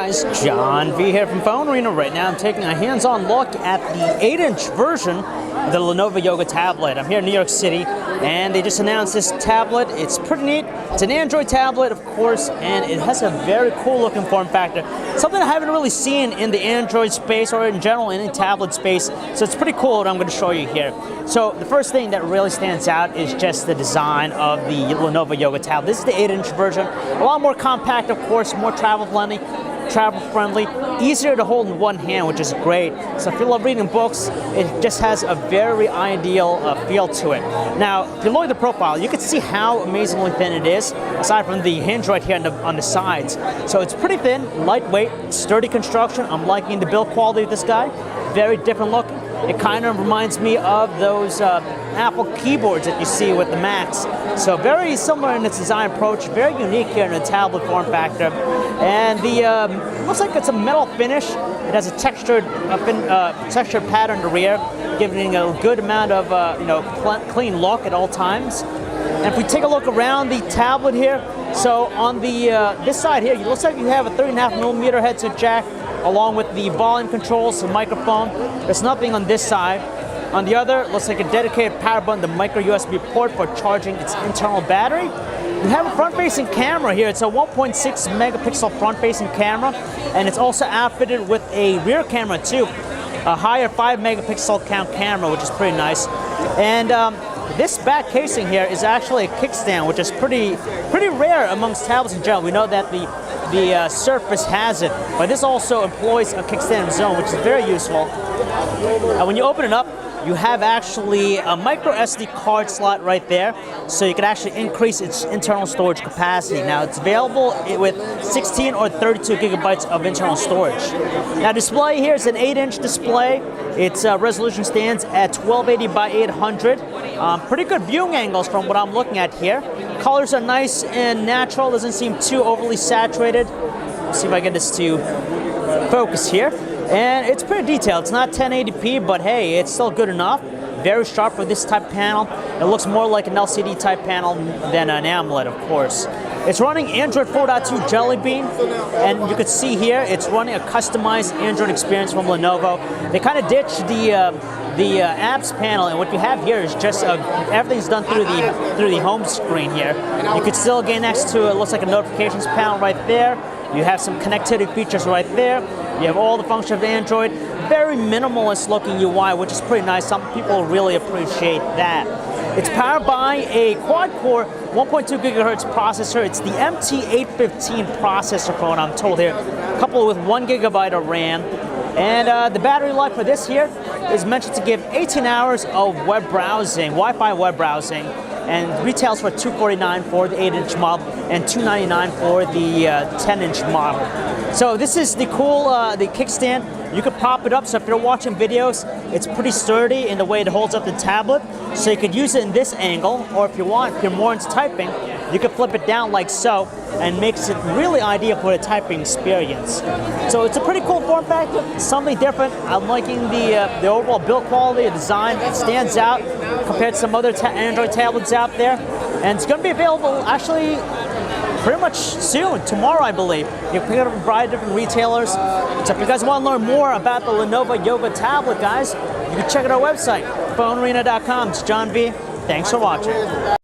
guys, John V here from Phone Arena. Right now I'm taking a hands-on look at the 8-inch version of the Lenovo Yoga Tablet. I'm here in New York City and they just announced this tablet. It's pretty neat. It's an Android tablet, of course, and it has a very cool looking form factor. Something I haven't really seen in the Android space or in general in the tablet space. So it's pretty cool what I'm going to show you here. So the first thing that really stands out is just the design of the Lenovo Yoga Tablet. This is the 8-inch version. A lot more compact, of course, more travel-friendly, easier to hold in one hand, which is great. So if you love reading books, it just has a very ideal feel to it. Now, if you look at the profile, you can see how amazingly thin it is, aside from the hinge right here on the sides. So it's pretty thin, lightweight, sturdy construction. I'm liking the build quality of this guy. Very different look. It kind of reminds me of those Apple keyboards that you see with the Macs. So very similar in its design approach, very unique here in the tablet form factor. And the looks like it's a metal finish. It has a textured pattern in the rear, giving a good amount of clean look at all times. And if we take a look around the tablet here, so on the this side here, it looks like you have a 3.5mm headset jack, along with the volume controls, the microphone. There's nothing on this side. On the other, it looks like a dedicated power button, the micro USB port for charging its internal battery. You have a front-facing camera here. It's a 1.6 megapixel front-facing camera, and it's also outfitted with a rear camera too, a higher 5 megapixel count camera, which is pretty nice. And this back casing here is actually a kickstand, which is pretty rare amongst tablets in general. We know that the Surface has it, but this also employs a kickstand zone, which is very useful. And when you open it up, you have actually a micro SD card slot right there, so you can actually increase its internal storage capacity. Now it's available with 16 or 32 gigabytes of internal storage. Now display here is an 8-inch display. Its resolution stands at 1280 by 800. Pretty good viewing angles from what I'm looking at here. Colors are nice and natural, doesn't seem too overly saturated. Let's see if I get this to focus here. And it's pretty detailed. It's not 1080p, but hey, it's still good enough. Very sharp for this type of panel. It looks more like an LCD type panel than an AMOLED, of course. It's running Android 4.2 Jelly Bean, and you can see here it's running a customized Android experience from Lenovo. They kind of ditched the apps panel, and what you have here is just everything's done through the home screen here. You could still gain access to it. Looks like a notifications panel right there. You have some connectivity features right there. You have all the functions of Android. Very minimalist looking UI, which is pretty nice. Some people really appreciate that. It's powered by a quad-core 1.2 gigahertz processor. It's the MT815 processor from what I'm told here, coupled with 1 gigabyte of RAM. And the battery life for this here is mentioned to give 18 hours of web browsing, Wi-Fi web browsing, and retails for $249 for the 8-inch model and $299 for the 10-inch model. So this is the cool the kickstand. You could pop it up, so if you're watching videos, it's pretty sturdy in the way it holds up the tablet. So you could use it in this angle, or if you want, if you're more into typing, you could flip it down like so, and makes it really ideal for the typing experience. So it's a pretty cool form factor, something different. I'm liking the overall build quality, the design. It stands out compared to some other Android tablets out there. And it's going to be available actually pretty much soon, tomorrow I believe. You can pick it up from a variety of different retailers. So if you guys want to learn more about the Lenovo Yoga Tablet, guys, you can check out our website, phonearena.com. It's John V. Thanks for watching.